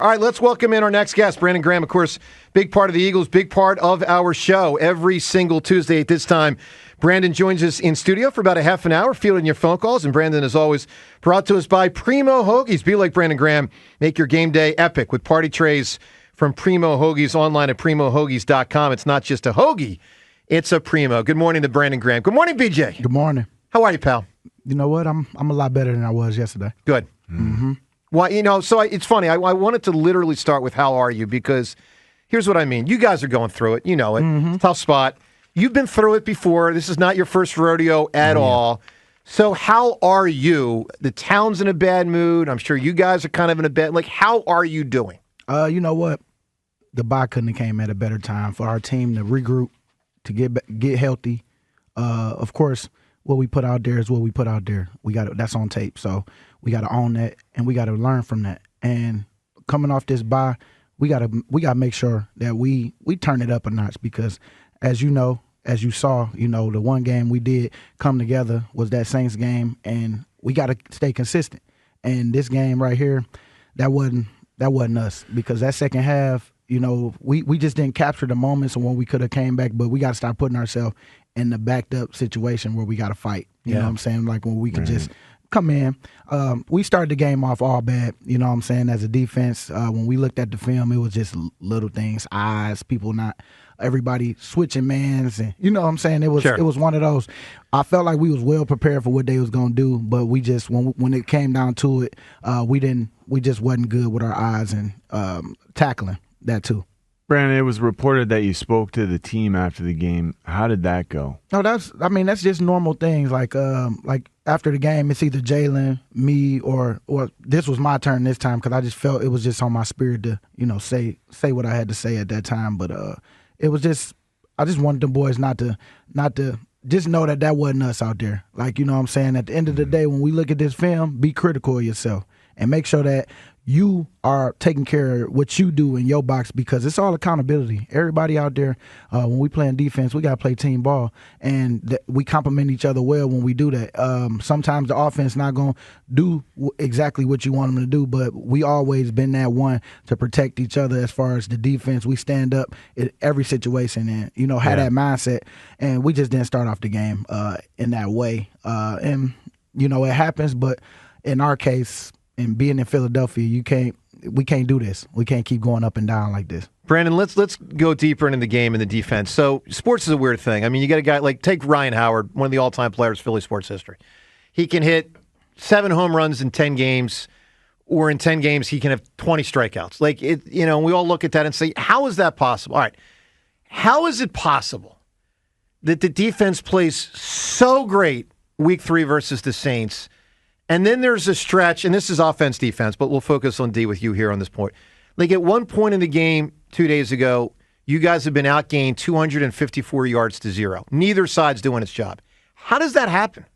All right, let's welcome in our next guest, Brandon Graham, of course, big part of the Eagles, big part of our show every single Tuesday at this time. Brandon joins us in studio for about a half an hour, fielding your phone calls. And Brandon, as always, brought to us by Primo Hoagies. Be like Brandon Graham. Make your game day epic with party trays from Primo Hoagies online at primohoagies.com. It's not just a hoagie, it's a Primo. Good morning to Brandon Graham. Good morning, BJ. Good morning. How are you, pal? You know what? I'm a lot better than I was yesterday. Good. Mm-hmm. Well, so it's funny. I wanted to literally start with how are you, because here's what I mean. You guys are going through it. You know it. Mm-hmm. Tough spot. You've been through it before. This is not your first rodeo at all. So how are you? The town's in a bad mood. I'm sure you guys are kind of in a bad. Like, how are you doing? You know what? The bye couldn't have came at a better time for our team to regroup, to get healthy. Of course, what we put out there is what we put out there. That's on tape. So we got to own that, and we got to learn from that. And coming off this bye, we got to make sure that we turn it up a notch, because as you know, as you saw, the one game we did come together was that Saints game, and we got to stay consistent. And this game right here, that wasn't us, because that second half, we just didn't capture the moments when we could have came back, but we got to start putting ourselves in the backed up situation where we got to fight. You know what I'm saying? Like when we could just come in. We started the game off all bad, as a defense. When we looked at the film, it was just little things, eyes, everybody switching mans, and It was one of those. I felt like we was well prepared for what they was gonna do, but we just when it came down to it, we just wasn't good with our eyes and tackling that too. Brandon, it was reported that you spoke to the team after the game. How did that go? No, that's just normal things. Like after the game, it's either Jalen, me, or this was my turn this time, because I just felt it was just on my spirit to say what I had to say at that time. But it was just, I just wanted the boys not to just know that wasn't us out there. Like, At the end of the day, when we look at this film, be critical of yourself and make sure that you are taking care of what you do in your box, because it's all accountability. Everybody out there, when we playing defense, we got to play team ball, and we complement each other well when we do that. Sometimes the offense not going to do exactly what you want them to do, but we always been that one to protect each other. As far as the defense, we stand up in every situation and, have that mindset, and we just didn't start off the game in that way. And, it happens, but in our case, and being in Philadelphia, we can't do this. We can't keep going up and down like this. Brandon, let's go deeper into the game and the defense. So sports is a weird thing. I mean, you got a guy like, take Ryan Howard, one of the all-time players in Philly sports history. He can hit 7 home runs in 10 games, or in 10 games he can have 20 strikeouts. Like, we all look at that and say, how is that possible? All right, how is it possible that the defense plays so great week 3 versus the Saints, and then there's a stretch, and this is offense-defense, but we'll focus on D with you here on this point. Like at one point in the game 2 days ago, you guys have been outgained 254 yards to 0. Neither side's doing its job. How does that happen?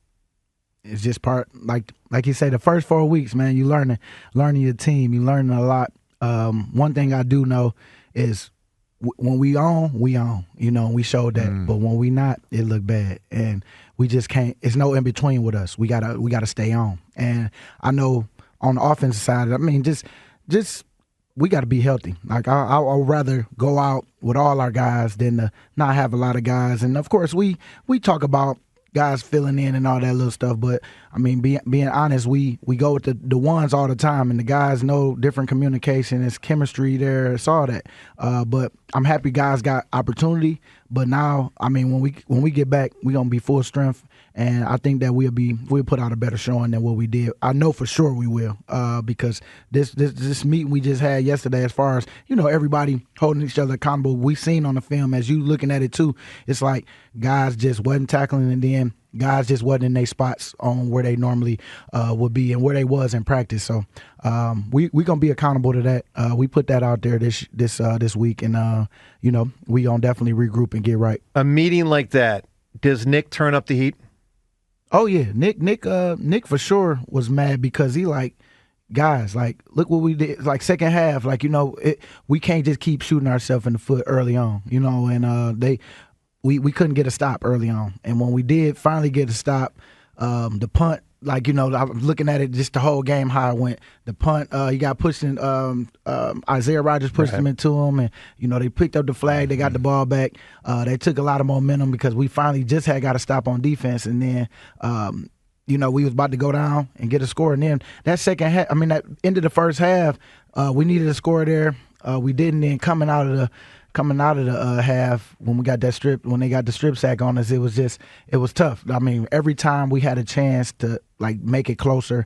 It's just part, like you say, the first 4 weeks, man, you learning your team. You learning a lot. One thing I do know is when we own, we own. We showed that. But when we not, it look bad. And we just can't. It's no in between with us. We gotta stay on. And I know on the offensive side, just we got to be healthy. Like I'd rather go out with all our guys than to not have a lot of guys. And of course, we talk about guys filling in and all that little stuff. But I mean, being honest, we go with the ones all the time, and the guys know different communication. It's chemistry there. It's all that. But I'm happy guys got opportunity. But now, I mean, when we get back, we're gonna be full strength, and I think that we'll put out a better showing than what we did. I know for sure we will, because this meeting we just had yesterday, as far as everybody holding each other accountable, we seen on the film, as you looking at it too. It's like guys just wasn't tackling, and then guys just wasn't in their spots on where they normally would be and where they was in practice. So we gonna be accountable to that. We put that out there this week, and we gonna definitely regroup and get right. A meeting like that, does Nick turn up the heat? Oh yeah, Nick for sure was mad, because he like, guys, like, look what we did. Like second half, like we can't just keep shooting ourselves in the foot early on, and we couldn't get a stop early on, and when we did finally get a stop, the punt like, you know, I was looking at it just the whole game, how it went. The punt, he got pushed in, Isaiah Rodgers pushed him into him, and, you know, they picked up the flag, they got the ball back. They took a lot of momentum because we finally just had got a stop on defense, and then, you know, we was about to go down and get a score. And then that second half, that end of the first half, we needed a score there. We didn't. Then coming out of the half, when they got the strip sack on us, it was tough. I mean, every time we had a chance to like make it closer,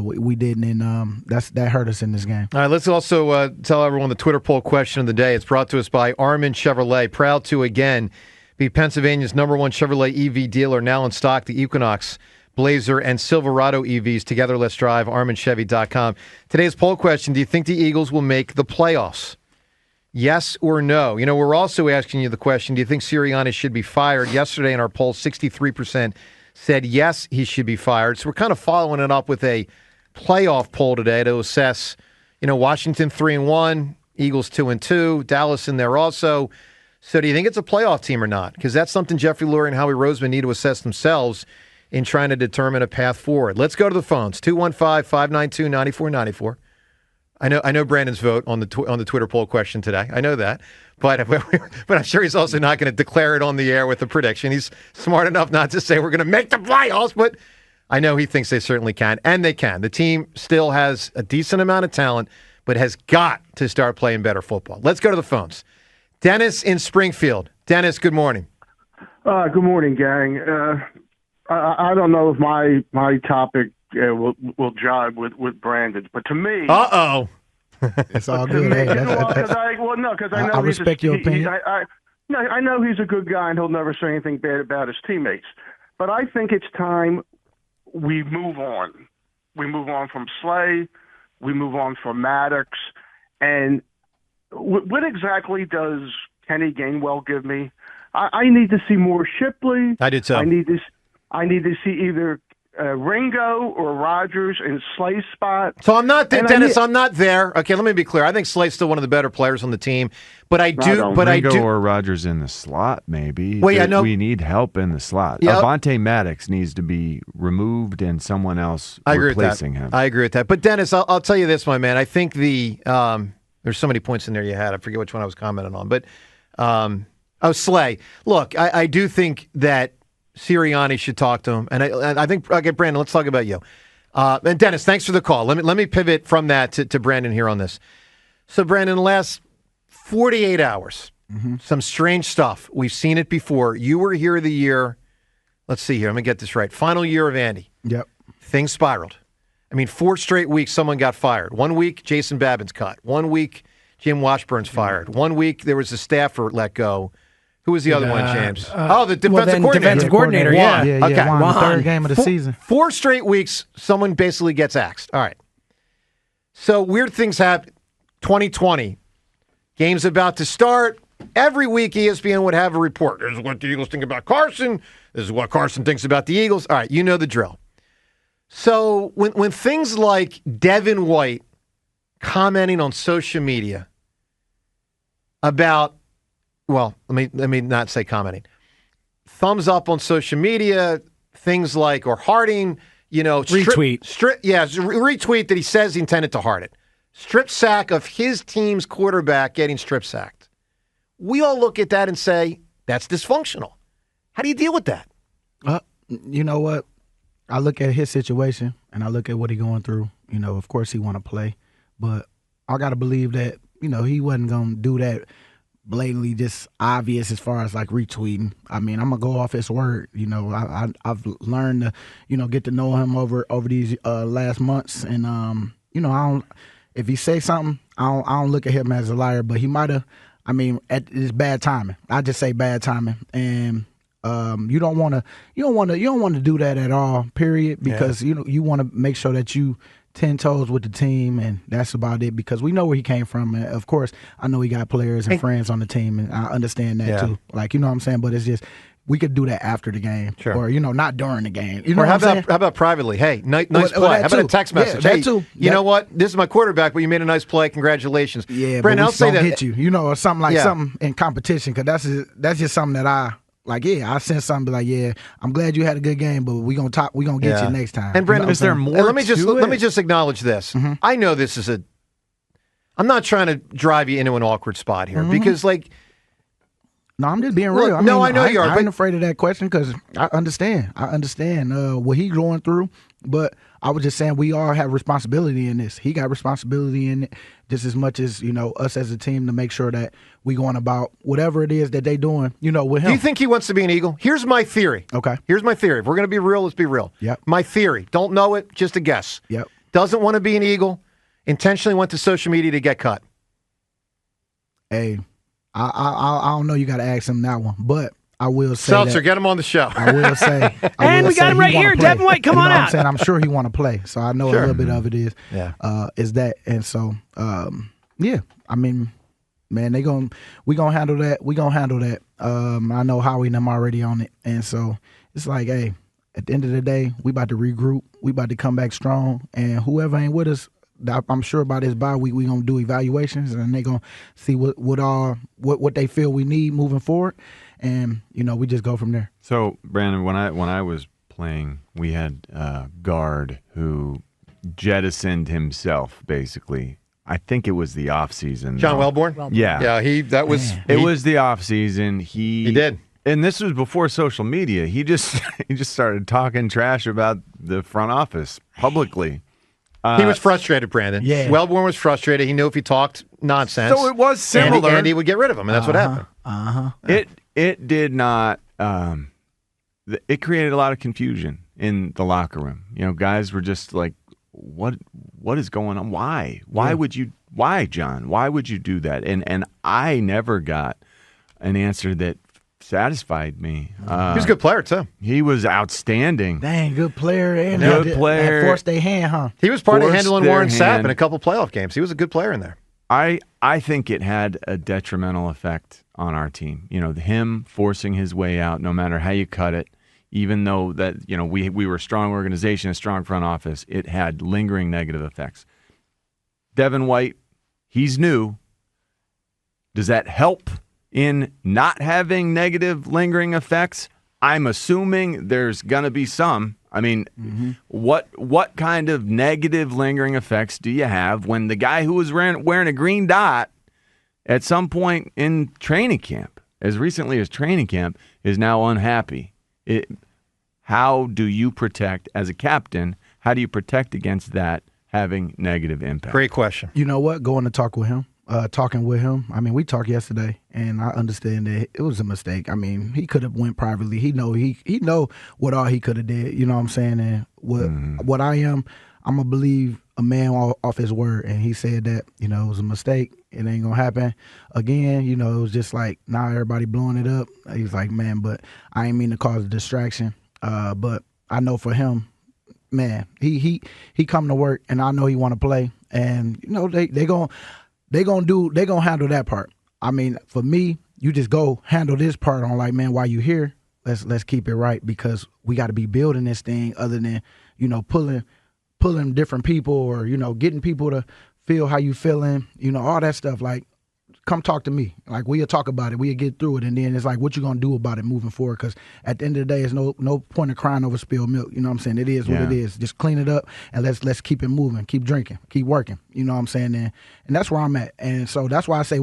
we didn't, and that hurt us in this game. All right, let's also tell everyone the Twitter poll question of the day. It's brought to us by Armin Chevrolet, proud to again be Pennsylvania's #1 Chevrolet EV dealer, now in stock. The Equinox, Blazer, and Silverado EVs. Together, let's drive. ArminChevy.com. Today's poll question: do you think the Eagles will make the playoffs? Yes or no? You know, we're also asking you the question, do you think Sirianni should be fired? Yesterday in our poll, 63% said yes, he should be fired. So we're kind of following it up with a playoff poll today to assess, you know, Washington 3-1, Eagles 2-2, Dallas in there also. So do you think it's a playoff team or not? Because that's something Jeffrey Lurie and Howie Roseman need to assess themselves in trying to determine a path forward. Let's go to the phones. 215-592-9494. I know Brandon's vote on the Twitter poll question today. I know that, but I'm sure he's also not going to declare it on the air with a prediction. He's smart enough not to say we're going to make the playoffs, but I know he thinks they certainly can, and they can. The team still has a decent amount of talent, but has got to start playing better football. Let's go to the phones. Dennis in Springfield. Dennis, good morning. Good morning, gang. I don't know if my topic will jive with Brandon, but to me, it's all good. Hey, I respect your opinion. I know he's a good guy and he'll never say anything bad about his teammates, but I think it's time we move on. We move on from Slay. We move on from Maddox. And what exactly does Kenny Gainwell give me? I need to see more Shipley. I did too. I need to see either Ringo or Rodgers in Slay's spot. So I'm not there, Dennis. I'm not there. Okay, let me be clear. I think Slay's still one of the better players on the team, but Ringo or Rodgers in the slot, maybe. Well, yeah, no, we need help in the slot. Yep. Avonte Maddox needs to be removed and someone else replacing him. I agree with that. But Dennis, I'll tell you this, my man. I think there's so many points in there you had. I forget which one I was commenting on, but Slay. Look, I do think that Sirianni should talk to him, and I think, okay, Brandon, let's talk about you. And Dennis, thanks for the call. Let me pivot from that to Brandon here on this. So, Brandon, the last 48 hours, some strange stuff. We've seen it before. You were here the year. Let's see here. Let me get this right. Final year of Andy. Yep. Things spiraled. I mean, 4 straight weeks, someone got fired. 1 week, Jason Babin's cut. 1 week, Jim Washburn's fired. 1 week, there was a staffer let go. Who was the other one, James? The defensive coordinator. Defensive coordinator, yeah. Okay. Won the third game of the season. 4 straight weeks, someone basically gets axed. All right. So weird things happen. 2020, game's about to start. Every week, ESPN would have a report. This is what the Eagles think about Carson. This is what Carson thinks about the Eagles. All right, you know the drill. So when things like Devin White commenting on social media about, well, let me not say commenting. Thumbs up on social media, things like, or hearting, retweet. Retweet that he says he intended to heart it. Strip sack of his team's quarterback getting strip sacked. We all look at that and say, that's dysfunctional. How do you deal with that? You know what? I look at his situation and I look at what he's going through. Of course he want to play, but I got to believe that, he wasn't going to do that blatantly just obvious as far as like retweeting. I mean, I'm gonna go off his word. I've learned to get to know him over these last months, and I don't. If he say something, I don't look at him as a liar, but he might have. I mean, it's bad timing. I just say bad timing, and you don't want to do that at all. Period, because you want to make sure that you 10 toes with the team, and that's about it, because we know where he came from. And of course, I know he got players and friends on the team, and I understand that too. Like, you know what I'm saying? But it's just, we could do that after the game, or, not during the game. You know or how about privately? Hey, nice play. How about a text message? Yeah, hey, you know what? This is my quarterback, but you made a nice play. Congratulations. Yeah, Brandon, but I'll say that. Hit you, or something like something in competition, because that's just something that I Like, yeah, I sent something like, yeah, I'm glad you had a good game, but we're gonna get you next time. And Brandon, is there more? Let me just acknowledge this. Mm-hmm. I know this is I'm not trying to drive you into an awkward spot here because, like, no, I'm just being Look, real. I no, I know you are, I but- ain't afraid of that question because I understand. What he's going through, but I was just saying we all have responsibility in this. He got responsibility in it just as much as, us as a team to make sure that we going about whatever it is that they doing, with him. do you think he wants to be an Eagle? Here's my theory. Okay. Here's my theory. If we're going to be real, let's be real. Yep. My theory. Don't know it, just a guess. Yep. Doesn't want to be an Eagle. Intentionally went to social media to get cut. Hey, I don't know. You got to ask him that one, but I will say Seltzer, that, get him on the show. I will say, And we got him right here, Devin White. Come on what out. I'm saying? I'm sure he want to play, so I know Sure. a little bit of it is that, and so yeah. I mean, man, we gonna handle that. We gonna handle that. I know Howie and them already on it, and so it's like, hey, at the end of the day, we about to regroup. We about to come back strong, and whoever ain't with us, I'm sure by this bye week we gonna do evaluations, and they gonna see what they feel we need moving forward, and we just go from there. So, Brandon, when I was playing, we had a guard who jettisoned himself, basically. I think it was the off season. John Wellborn? Yeah. Yeah, It was the off season. He did. And this was before social media. He just started talking trash about the front office publicly. He was frustrated, Brandon. Yeah. Wellborn was frustrated. He knew if he talked nonsense, So it was similar. Andy would get rid of him, and that's what happened. It did not. It created a lot of confusion in the locker room. Guys were just like, "What is going on? Why? Why, John? Why would you do that?" And I never got an answer that satisfied me. He was a good player too. He was outstanding. Dang, good player, and Good player. Forced their hand, huh? He was part of Forced handling their Warren Sapp hand. in a couple playoff games. He was a good player in there. I think it had a detrimental effect on our team. Him forcing his way out, no matter how you cut it, even though that we were a strong organization, a strong front office, it had lingering negative effects. Devin White, he's new. Does that help in not having negative lingering effects? I'm assuming there's gonna be some. I mean, what kind of negative lingering effects do you have when the guy who was wearing a green dot at some point in training camp, as recently as training camp, is now unhappy? How do you protect, as a captain, how do you protect against that having negative impact? Great question. You know what? Going to talk with him. Talking with him. I mean, we talked yesterday, and I understand that it was a mistake. I mean, he could have went privately. He know what all he could have did. You know what I'm saying? And what I'm gonna believe a man off his word. And he said that it was a mistake. It ain't gonna happen again. It was just like now everybody blowing it up. He's like, man, but I ain't mean to cause a distraction. But I know for him, man, he come to work, and I know he want to play, and they gonna handle that part. I mean, for me, you just go handle this part on like, man, while you here, let's keep it right, because we got to be building this thing other than, pulling different people or, getting people to feel how you feeling, all that stuff. Like, come talk to me. Like, we'll talk about it. We'll get through it. And then it's like, what you going to do about it moving forward? Because at the end of the day, there's no point of crying over spilled milk. You know what I'm saying? It is what it is. Just clean it up and let's keep it moving. Keep drinking. Keep working. You know what I'm saying? And that's where I'm at. And so that's why I say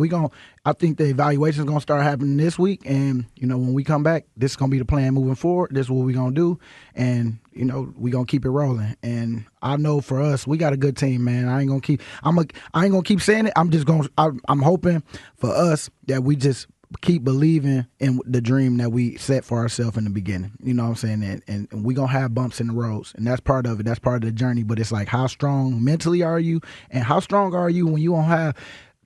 I think the evaluation is going to start happening this week. And, when we come back, this is going to be the plan moving forward. This is what we're going to do. And, we're going to keep it rolling. And I know for us, we got a good team, man. I ain't going to keep saying it. I'm hoping for us that we just keep believing in the dream that we set for ourselves in the beginning. You know what I'm saying? And we're going to have bumps in the roads. And that's part of it. That's part of the journey. But it's like, how strong mentally are you? And how strong are you when you don't have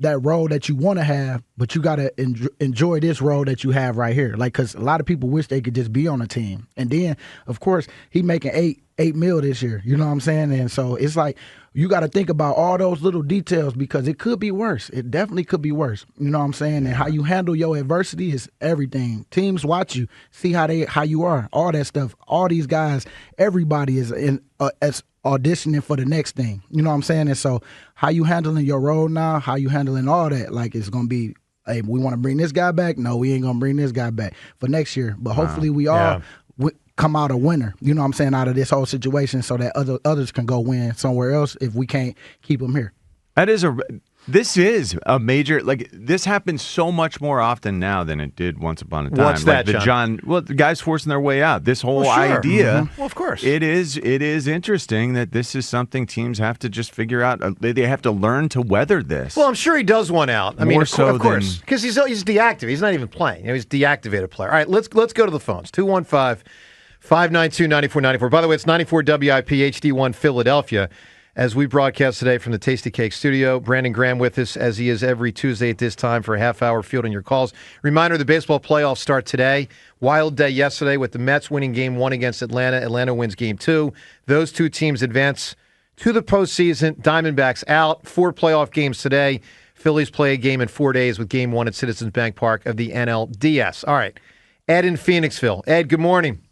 that role that you want to have, but you got to enjoy this role that you have right here. Like, because a lot of people wish they could just be on a team. And then, of course, he making $8 million this year. You know what I'm saying? And so it's like, you got to think about all those little details, because it could be worse. It definitely could be worse. You know what I'm saying? And how you handle your adversity is everything. Teams watch you, see how you are, all that stuff. All these guys, everybody is as auditioning for the next thing. You know what I'm saying? And so how you handling your role now, how you handling all that, like, it's going to be Hey, we want to bring this guy back. No, we ain't gonna bring this guy back for next year. But hopefully, we all come out a winner. You know what I'm saying? Out of this whole situation, so that others can go win somewhere else if we can't keep them here. This is a major, this happens so much more often now than it did once upon a time. What's that, John? The guys forcing their way out. This whole idea. Mm-hmm. Well, of course. It is interesting that this is something teams have to just figure out. They have to learn to weather this. Well, I'm sure he does want out. I mean, More of so course. Because he's deactivated. He's not even playing. He's a deactivated player. All right, let's go to the phones. 215-592-9494. By the way, it's 94 WIP HD1 Philadelphia. As we broadcast today from the Tasty Cake studio, Brandon Graham with us, as he is every Tuesday at this time for a half-hour fielding your calls. Reminder, the baseball playoffs start today. Wild day yesterday with the Mets winning Game 1 against Atlanta. Atlanta wins Game 2. Those two teams advance to the postseason. Diamondbacks out. 4 playoff games today. Phillies play a game in 4 days with Game 1 at Citizens Bank Park of the NLDS. All right. Ed in Phoenixville. Ed, good morning.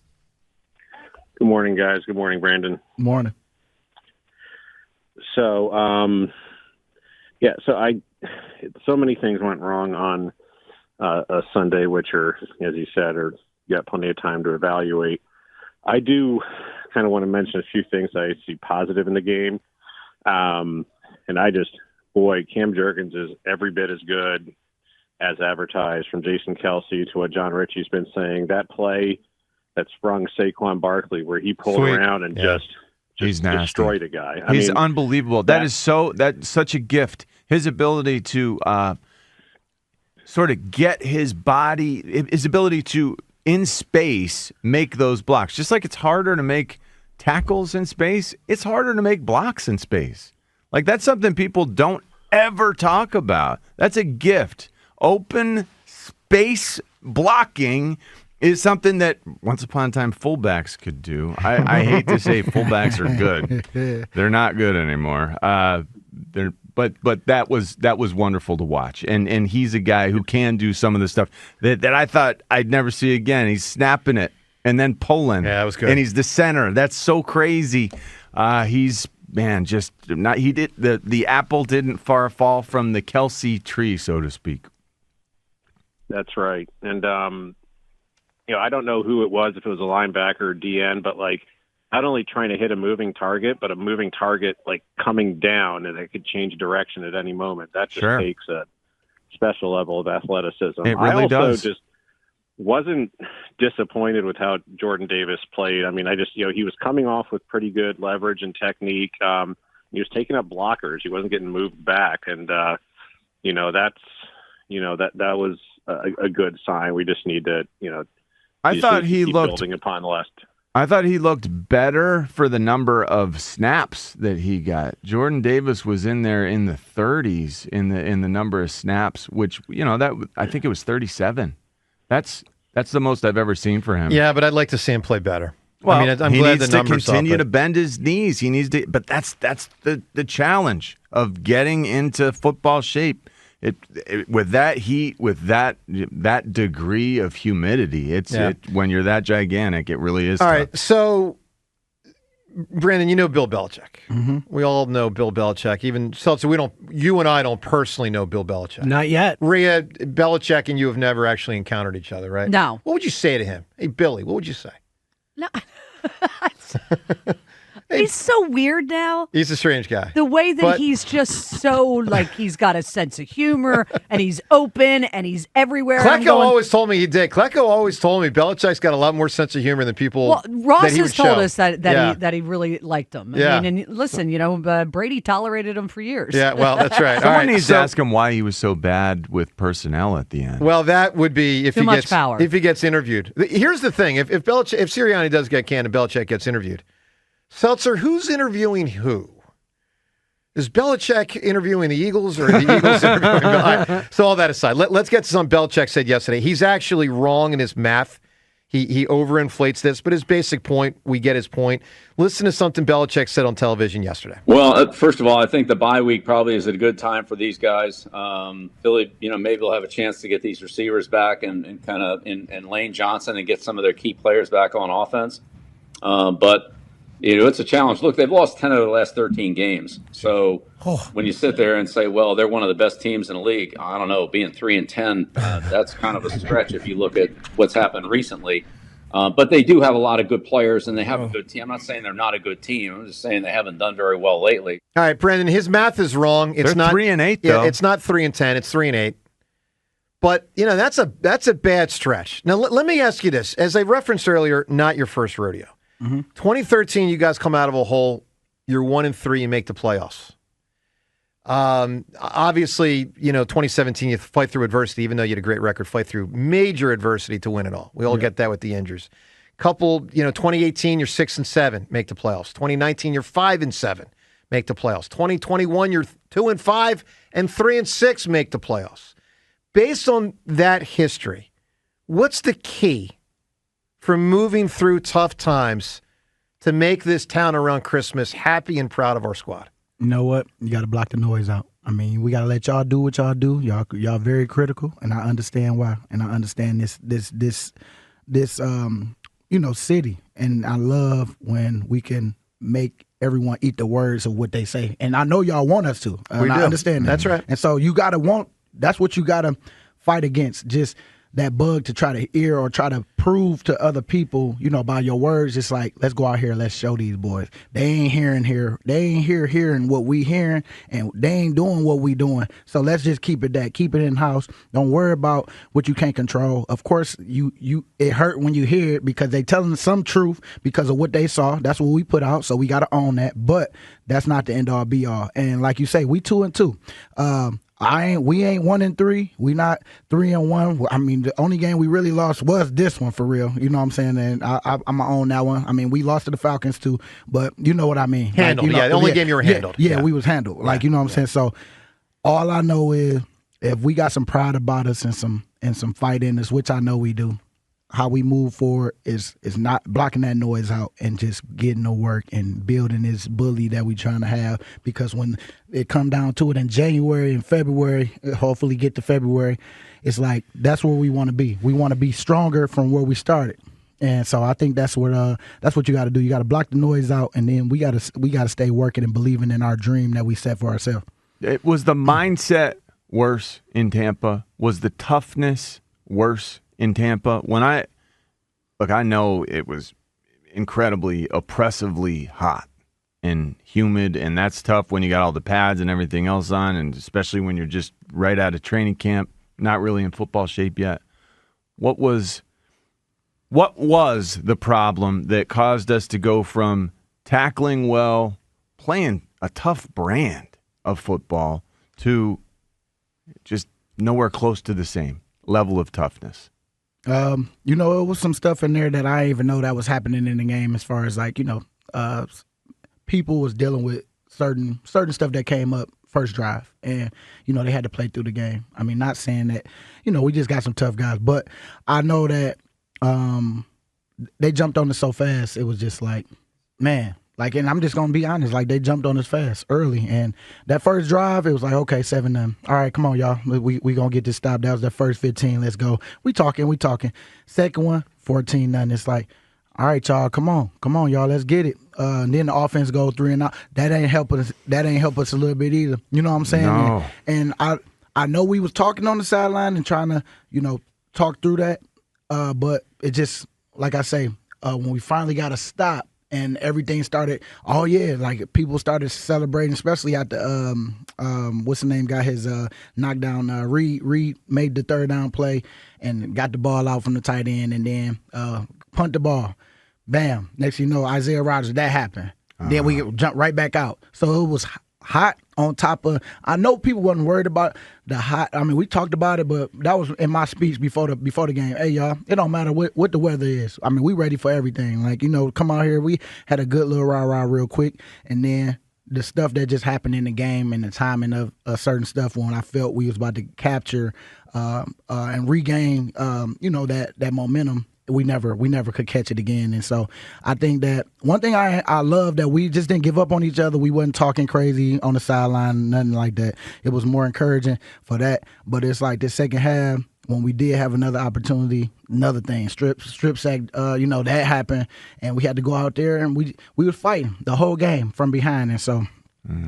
Good morning, guys. Good morning, Brandon. Morning. So, so many things went wrong on a Sunday, which are, as you said, you got plenty of time to evaluate. I do kind of want to mention a few things I see positive in the game. And Cam Jurgens is every bit as good as advertised, from Jason Kelsey to what John Ritchie's been saying. That play that sprung Saquon Barkley, where he pulled around and just he's nasty. Destroyed a guy. He's unbelievable. That's such a gift. His ability to sort of get his ability to, in space, make those blocks. Just like it's harder to make tackles in space, it's harder to make blocks in space. Like, that's something people don't ever talk about. That's a gift. Open space blocking is something that once upon a time fullbacks could do. I hate to say fullbacks are good. They're not good anymore. But that was wonderful to watch. And he's a guy who can do some of the stuff that I thought I'd never see again. He's snapping it and then pulling. Yeah, that was good. And he's the center. That's so crazy. The apple didn't far fall from the Kelsey tree, so to speak. That's right. And I don't know who it was, if it was a linebacker or DN, but not only trying to hit a moving target, but a moving target coming down, and it could change direction at any moment. That just takes a special level of athleticism. It really does. Just wasn't disappointed with how Jordan Davis played. I mean, he was coming off with pretty good leverage and technique. He was taking up blockers. He wasn't getting moved back, and that was a good sign. We just need to, I thought he looked building upon the last. I thought he looked better for the number of snaps that he got. Jordan Davis was in there in the 30s in the number of snaps, which I think it was 37. That's the most I've ever seen for him. Yeah, but I'd like to see him play better. Well, I'm glad the numbers up. He needs to continue to bend his knees. He needs to, but that's the challenge of getting into football shape. With that heat, with that degree of humidity, when you're that gigantic, it really is. All tough. right, so Brandon, you know Bill Belichick. Mm-hmm. We all know Bill Belichick. Even Seltzer, you and I don't personally know Bill Belichick. Not yet. Rhea, Belichick and you have never actually encountered each other, right? No. What would you say to him? Hey, Billy, what would you say? No. He's so weird now. He's a strange guy. The way that he's just so, he's got a sense of humor, and he's open, and he's everywhere. Klecko always told me he did. Klecko always told me Belichick's got a lot more sense of humor than people. Well, Ross has told us that he really liked him. Yeah. I mean, and listen, Brady tolerated him for years. Yeah, well, that's right. Someone needs to ask him why he was so bad with personnel at the end. Well, that would be if Too much power. If he gets interviewed. Here's the thing: if Sirianni does get canned and Belichick gets interviewed, Seltzer, who's interviewing who? Is Belichick interviewing the Eagles or the Eagles interviewing Bill? All right, so all that aside, let's get to something Belichick said yesterday. He's actually wrong in his math. He overinflates this, but his basic point, we get his point. Listen to something Belichick said on television yesterday. Well, first of all, I think the bye week probably is a good time for these guys. Philly, maybe they'll have a chance to get these receivers back and Lane Johnson and get some of their key players back on offense. But It's a challenge. Look, they've lost 10 of the last 13 games. So when you sit there and say, well, they're one of the best teams in the league, I don't know, being 3-10, that's kind of a stretch if you look at what's happened recently. But they do have a lot of good players, and they have a good team. I'm not saying they're not a good team. I'm just saying they haven't done very well lately. All right, Brandon, his math is wrong. It's they're not 3-8, though. Yeah, it's not 3-10. It's 3-8. But, that's a bad stretch. Now, let me ask you this. As I referenced earlier, not your first rodeo. 2013, you guys come out of a hole. You're 1-3. You make the playoffs. Obviously, 2017, you fight through adversity, even though you had a great record, fight through major adversity to win it all. We all get that with the injuries. 2018, you're 6-7, make the playoffs. 2019, you're 5-7, make the playoffs. 2021, you're 2-5 and 3-6, make the playoffs. Based on that history, what's the key for moving through tough times to make this town around Christmas happy and proud of our squad? You know what? You got to block the noise out. I mean, we got to let y'all do what y'all do. Y'all very critical, and I understand why. And I understand this city. And I love when we can make everyone eat the words of what they say. And I know y'all want us to. And I understand that. That's right. And so you got to that's what you got to fight against. Just that bug to try to hear or try to prove to other people, by your words. It's like, let's go out here, let's show these boys. They ain't hearing what we hearing, and they ain't doing what we doing. So let's just keep it in house. Don't worry about what you can't control. Of course, it hurt when you hear it because they telling some truth because of what they saw. That's what we put out, so we got to own that. But that's not the end all be all. And like you say, we 2-2. We ain't 1-3. We not 3-1. I mean, the only game we really lost was this one for real. You know what I'm saying? And I'm gonna own that one. I mean, we lost to the Falcons too, but you know what I mean. Handled, the only game you were handled. Yeah, we was handled. Like, you know what I'm saying? So all I know is if we got some pride about us and some fight in us, which I know we do, how we move forward is not blocking that noise out and just getting to work and building this bully that we trying to have. Because when it come down to it in January and February, hopefully get to February, it's like that's where we want to be. We want to be stronger from where we started. And so I think that's what you got to do. You got to block the noise out, and then we got to stay working and believing in our dream that we set for ourselves. It was the mindset worse in Tampa? Was the toughness worse in Tampa? I know it was incredibly oppressively hot and humid, and that's tough when you got all the pads and everything else on, and especially when you're just right out of training camp, not really in football shape yet. What was the problem that caused us to go from tackling well, playing a tough brand of football, to just nowhere close to the same level of toughness? It was some stuff in there that I didn't even know that was happening in the game, as far as people was dealing with certain stuff that came up first drive, and they had to play through the game. I mean, not saying that we just got some tough guys, but I know that they jumped on us so fast. It was just like, man. And I'm just going to be honest, they jumped on us fast early. And that first drive, it was like, okay, 7-0. All right, come on, y'all. We going to get this stop. That was the first 15. Let's go. We talking. Second one, 14-0. It's like, all right, y'all, come on, y'all, let's get it. And then the offense goes 3 and out. That ain't help us a little bit either. You know what I'm saying? No. And I know we was talking on the sideline and trying to, talk through that. But it just, like I say, when we finally got a stop, and everything started, people started celebrating, especially at the, what's the name, got his knockdown. Reed made the third down play and got the ball out from the tight end, and then punt the ball. Bam. Next thing you know, Isaiah Rodgers, that happened. Then we jumped right back out. So it was hot on top of, I know people wasn't worried about the hot. I mean, we talked about it, but that was in my speech before the game. Hey, y'all, it don't matter what the weather is. I mean, we ready for everything. Come out here. We had a good little rah-rah real quick, and then the stuff that just happened in the game and the timing of certain stuff when I felt we was about to capture and regain, that momentum. We never could catch it again. And so I think that one thing I love that we just didn't give up on each other. We wasn't talking crazy on the sideline, nothing like that. It was more encouraging for that. But it's like the second half, when we did have another opportunity, another thing, strip sack, that happened, and we had to go out there and we were fighting the whole game from behind, and so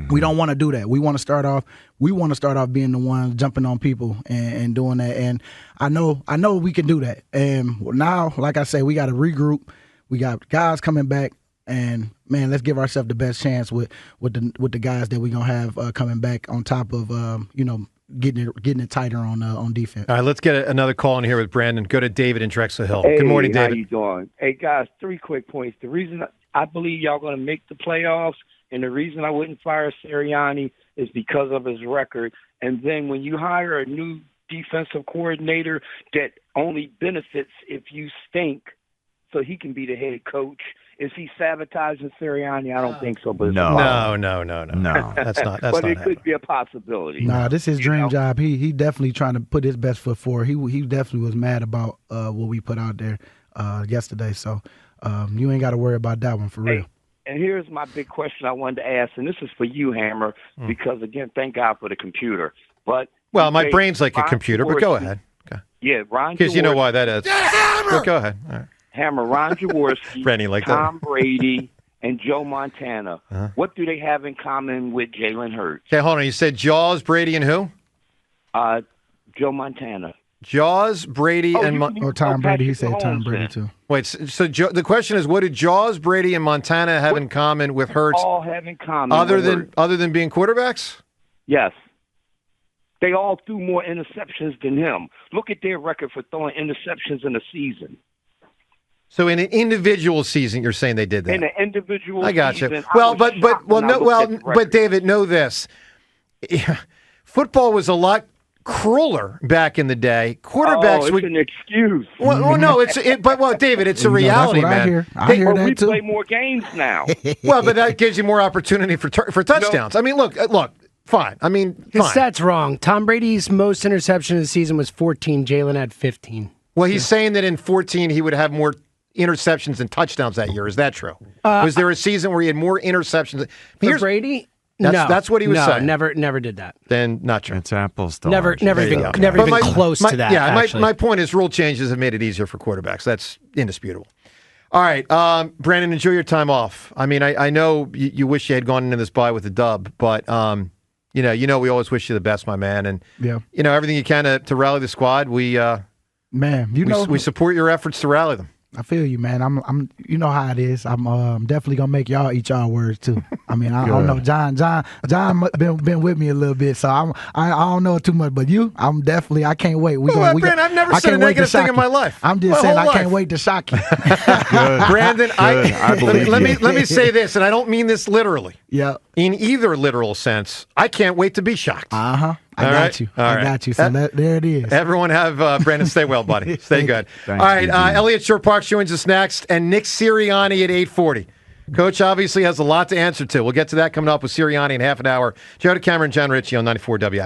we don't want to do that. We want to start off being the one jumping on people and doing that, and I know we can do that. And now, like I say, we got to regroup. We got guys coming back, and man, let's give ourselves the best chance with the guys that we're gonna have coming back on top of getting it tighter on defense. All right, let's get another call in here with Brandon. Go to David in Drexel Hill. Hey, good morning, David. How you doing? Hey, guys, 3 quick points. The reason I believe y'all going to make the playoffs, and the reason I wouldn't fire Sirianni is because of his record. And then when you hire a new defensive coordinator that only benefits if you stink, so he can be the head coach. Is he sabotaging Sirianni? I don't think so. But No. That's not. That's but not it could be a possibility. Nah, this is his dream job. He definitely trying to put his best foot forward. He definitely was mad about what we put out there yesterday. So you ain't got to worry about that one for real. And here's my big question I wanted to ask, and this is for you, Hammer, because again, thank God for the computer. But my brain's like a computer. But go ahead. Okay. Yeah, Ron. Because you know why that is. Yeah, Hammer. But go ahead. All right. Hammer, Ron Jaworski, Tom Brady, and Joe Montana. What do they have in common with Jalen Hurts? Okay, hold on. You said Jaws, Brady, and who? Joe Montana. Jaws, Brady, and Tom Brady. He said Tom Brady too. Wait, so the question is, what did Jaws, Brady, and Montana have in common with Hurts? All have in common other than being quarterbacks? Yes. They all threw more interceptions than him. Look at their record for throwing interceptions in a season. So in an individual season, you're saying they did that? In an individual I got season. you. But David, know this. Football was a lot crueler back in the day. Quarterbacks it's an excuse. Well, no, David, it's a reality, man. I hear that we too. play more games now. Well, but that gives you more opportunity for touchdowns. I mean, look. Fine. I mean, his fine. stats wrong. Tom Brady's most interception of the season was 14. Jalen had 15. Well, he's saying that in 14 he would have more interceptions than touchdowns that year. Is that true? Was there a season where he had more interceptions? For Brady? That's what he was saying. Never did that. Then not true. It's apples to never even close to that. Yeah, my point is rule changes have made it easier for quarterbacks. That's indisputable. All right, Brandon, enjoy your time off. I mean, I know you wish you had gone into this bye with a dub, but we always wish you the best, my man, and everything you can to rally the squad. We support your efforts to rally them. I feel you, man. I'm. You know how it is. I'm definitely gonna make y'all eat y'all words too. I mean, I don't know. John been with me a little bit, so I don't know too much. But I'm definitely. I can't wait. Brandon, I've never said a negative thing in my life. I'm just saying I can't wait to shock you. Brandon, let me say this, and I don't mean this literally. Yeah. In either literal sense, I can't wait to be shocked. I got you. So there it is. Everyone have Brandon stay well, buddy. Stay good. All right, Elliot Shore-Parks joins us next, and Nick Sirianni at 8:40. Coach obviously has a lot to answer to. We'll get to that coming up with Sirianni in half an hour. Joe DeCamera and John Ritchie on 94 WIP.